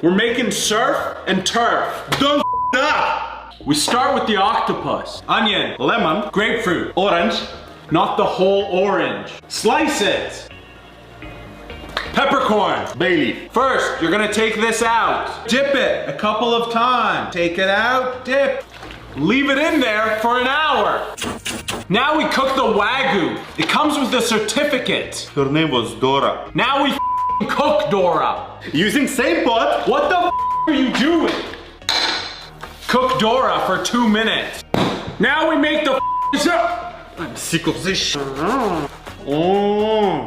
We're making surf and turf. Don't up. We start with the octopus. Onion, lemon, grapefruit, orange, not the whole orange. Slice it. Peppercorn, bay leaf. First, you're gonna take this out. Dip it a couple of times. Take it out, dip. Leave it in there for an hour. Now we cook the Wagyu. It comes with a certificate. Her name was Dora. Now we cook Dora. Using same pot? What the are you doing? Cook Dora for 2 minutes. Now we make the I'm sick of this shit. Oh.